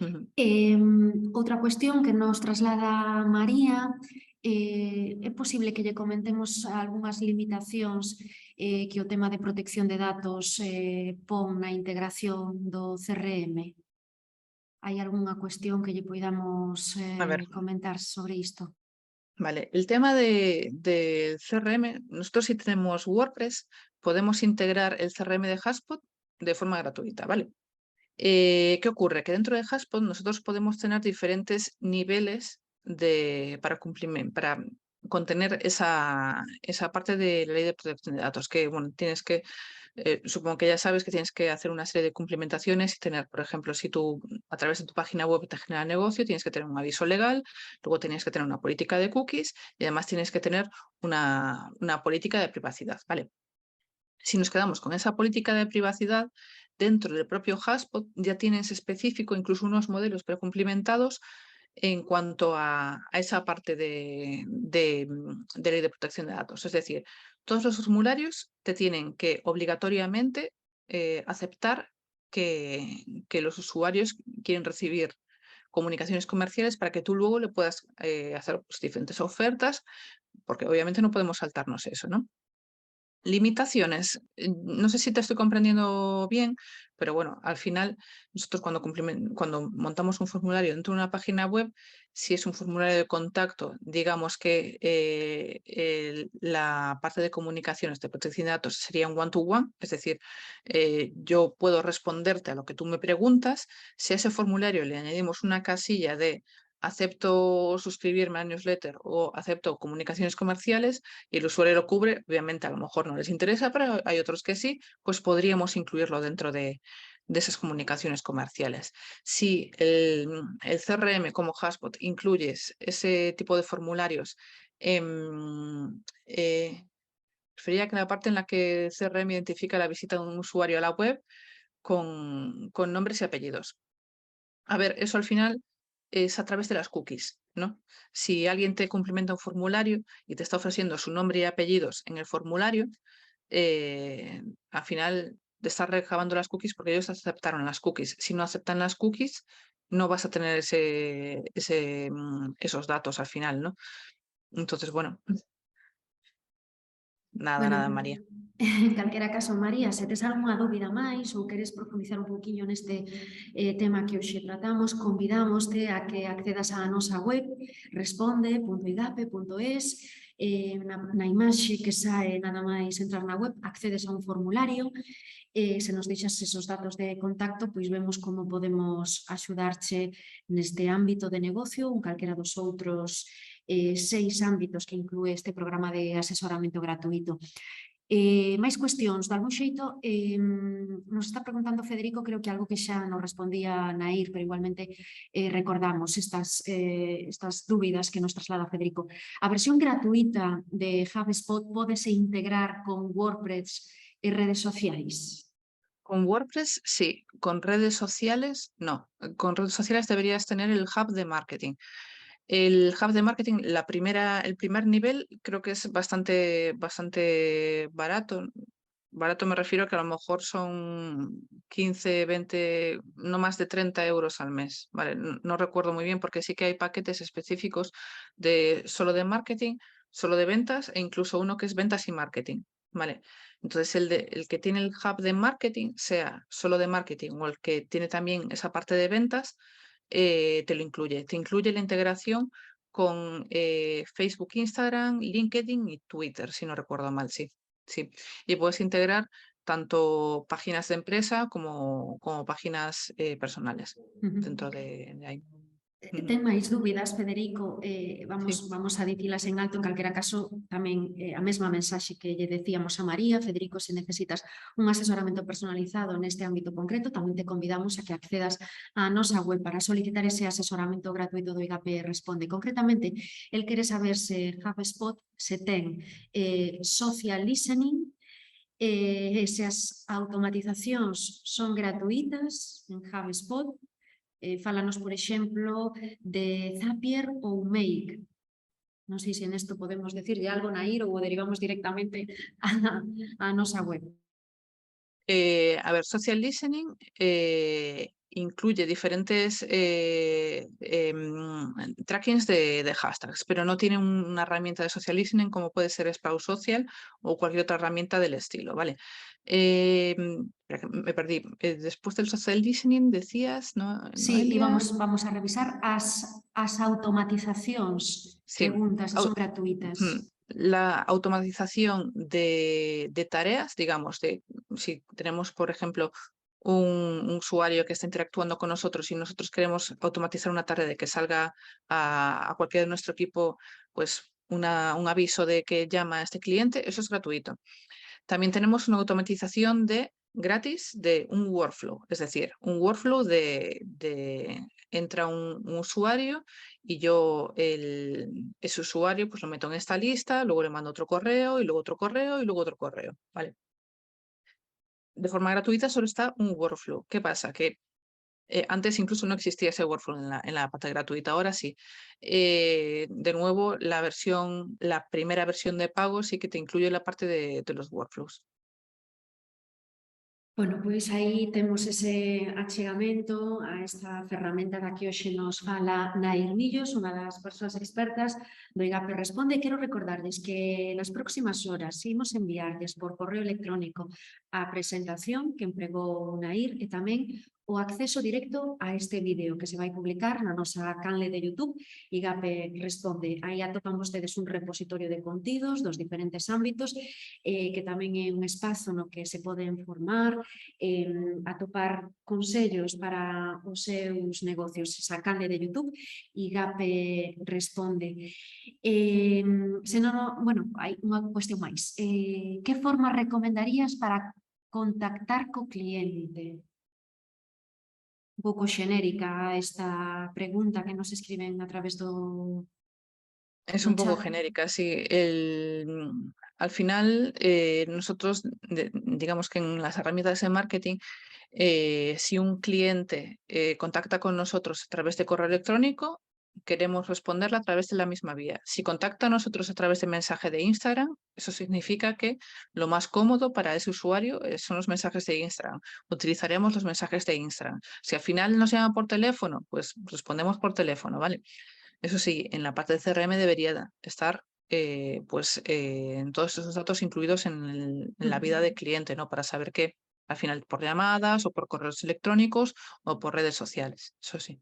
Ujú. Outra cuestión que nos traslada María, é posible que lle comentemos algunhas limitacións que o tema de protección de datos pon na integración do CRM? Hai algunha cuestión que lle poidamos A ver, comentar sobre isto? vale, el tema del CRM, nosotros si tenemos WordPress, podemos integrar el CRM de Haspot de forma gratuita, ¿vale? ¿Qué ocurre? Que dentro de Haspot nosotros podemos tener diferentes niveles para contener esa parte de la ley de protección de datos, que bueno, supongo que ya sabes que tienes que hacer una serie de cumplimentaciones y tener, por ejemplo, si tú a través de tu página web te genera negocio, tienes que tener un aviso legal, luego tienes que tener una política de cookies y además tienes que tener una política de privacidad, ¿vale? Si nos quedamos con esa política de privacidad, dentro del propio Haspot ya tienes específico incluso unos modelos precumplimentados en cuanto a esa parte de ley de protección de datos. Es decir, todos los formularios te tienen que obligatoriamente aceptar que los usuarios quieren recibir comunicaciones comerciales para que tú luego le puedas hacer pues, diferentes ofertas, porque obviamente no podemos saltarnos eso, ¿no? Limitaciones. No sé si te estoy comprendiendo bien, pero bueno, al final nosotros cuando montamos un formulario dentro de una página web, si es un formulario de contacto, digamos que la parte de comunicaciones de protección de datos sería un one-to-one, es decir, yo puedo responderte a lo que tú me preguntas. Si a ese formulario le añadimos una casilla de acepto suscribirme a la newsletter o acepto comunicaciones comerciales, y el usuario lo cubre, obviamente a lo mejor no les interesa, pero hay otros que sí, pues podríamos incluirlo dentro de esas comunicaciones comerciales. Si el CRM como Haspot incluyes ese tipo de formularios, preferiría que la parte en la que el CRM identifica la visita de un usuario a la web con nombres y apellidos. A ver, eso al final es a través de las cookies, ¿no? Si alguien te complementa un formulario y te está ofreciendo su nombre y apellidos en el formulario, al final te estás recabando las cookies porque ellos aceptaron las cookies. Si no aceptan las cookies, no vas a tener esos datos al final, ¿no? Entonces, bueno, Bueno, nada, María. en calquera caso, María, se tes algunha dúbida máis ou queres profundizar un pouquiño neste tema que hoxe tratamos, convidámoste a que accedas á nosa web responde.igape.es. Na imaxe que sae nada máis entrar na web, accedes a un formulario. Se nos deixas esos datos de contacto, pois vemos como podemos axudarche neste ámbito de negocio ou calquera dos outros 6 ámbitos que inclúe este programa de asesoramento gratuito. Máis cuestións, de algún xeito, nos está preguntando Federico, creo que algo que xa nos respondía Nair, pero igualmente recordamos estas dúbidas que nos traslada Federico. A versión gratuita de HubSpot pódese integrar con WordPress e redes sociais? Con WordPress sí, con redes sociales no. Con redes sociales deberías tener el hub de marketing. El hub de marketing, el primer nivel creo que es bastante barato. Barato me refiero a que a lo mejor son 15, 20, no más de 30 euros al mes. Vale, no recuerdo muy bien porque sí que hay paquetes específicos solo de marketing, solo de ventas e incluso uno que es ventas y marketing. Vale, entonces el que tiene el hub de marketing, sea solo de marketing o el que tiene también esa parte de ventas, te lo incluye. Te incluye la integración con Facebook, Instagram, LinkedIn y Twitter, si no recuerdo mal, sí. Sí. Y puedes integrar tanto páginas de empresa como páginas personales dentro de ahí. Ujú. Ten máis dúbidas, Federico? Sí. Vamos a dicilas en alto, en calquera caso, tamén a mesma mensaxe que lle decíamos a María. Federico, se necesitas un asesoramento personalizado neste ámbito concreto, tamén te convidamos a que accedas á nosa web para solicitar ese asesoramento gratuito do IGAP Responde. Concretamente, el quere saber se HubSpot se ten social listening, se as automatizacións son gratuitas en HubSpot. Fálanos, por exemplo, de Zapier ou Make. Non sei se nesto podemos decirlle algo, Nair, ou o derivamos directamente á nosa web. A ver, social listening incluye diferentes trackings de hashtags, pero no tiene una herramienta de social listening como puede ser Sprout Social o cualquier otra herramienta del estilo, ¿vale? Espera que me perdí. Después del social listening decías, ¿no, Sí, e Noelia? vamos a revisar as automatizacións. Sí. Preguntas, se Au- son gratuitas. La automatización de tareas, digamos, si tenemos, por ejemplo, un usuario que está interactuando con nosotros y nosotros queremos automatizar una tarea de que salga a cualquiera de nuestro equipo, pues un aviso de que llama a este cliente, eso es gratuito. También tenemos una automatización gratis de un workflow, es decir, un workflow entra un usuario y yo ese usuario pues lo meto en esta lista, luego le mando otro correo y luego otro correo y luego otro correo, ¿vale? De forma gratuita solo está un workflow. ¿Qué pasa? Que antes incluso no existía ese workflow en la parte gratuita, ahora sí. De nuevo, la primera versión de pago sí que te incluye la parte de los workflows. Bueno, pois aí temos ese achegamento a esta ferramenta da que hoxe nos fala Nair Millos, unha das persoas expertas do IGAP Responde. Quero recordarles que nas próximas horas imos enviarles por correo electrónico a presentación que empregou Nair e tamén o acceso directo a este vídeo que se vai publicar na nosa canle de YouTube IGAP Responde. Aí atopan vostedes un repositorio de contidos dos diferentes ámbitos que tamén é un espazo no que se poden formar, atopar consellos para os seus negocios. Esa canle de YouTube IGAP Responde. Se non, bueno, hai unha cuestión máis. Que forma recomendarías para contactar co cliente? Un pouco xenérica esta pregunta que nos escriben a través Es do un poco chat. genérica, sí. Al final, nosotros, digamos que en las herramientas de marketing, si un cliente contacta con nosotros a través de correo electrónico, queremos responderle a través de la misma vía. Si contacta a nosotros a través de mensaje de Instagram, eso significa que lo más cómodo para ese usuario son los mensajes de Instagram. Utilizaremos los mensajes de Instagram. Si al final nos llama por teléfono, pues respondemos por teléfono, ¿vale? Eso sí, en la parte de CRM debería estar en todos esos datos incluidos en la vida del cliente, ¿no? Para saber que al final por llamadas o por correos electrónicos o por redes sociales. Eso sí.